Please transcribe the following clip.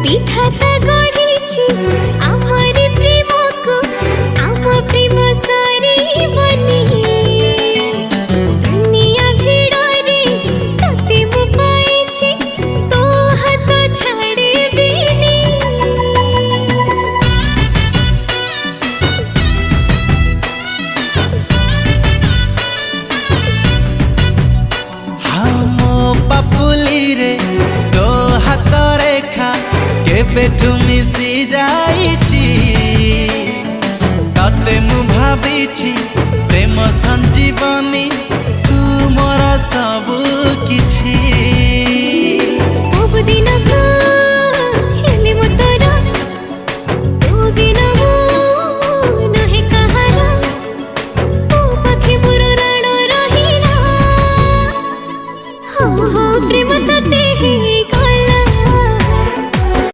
विधाता गढ़ी आमरी प्रेम को आम प्रेम सारी बनी दुनिया भिड़े तते मु पाइछि तो हाथ छाड़े बिनी बेठू मिसी जाइछि तते मु भाबिछि प्रेम संजीवनी तू मोर सब किछि सब दिन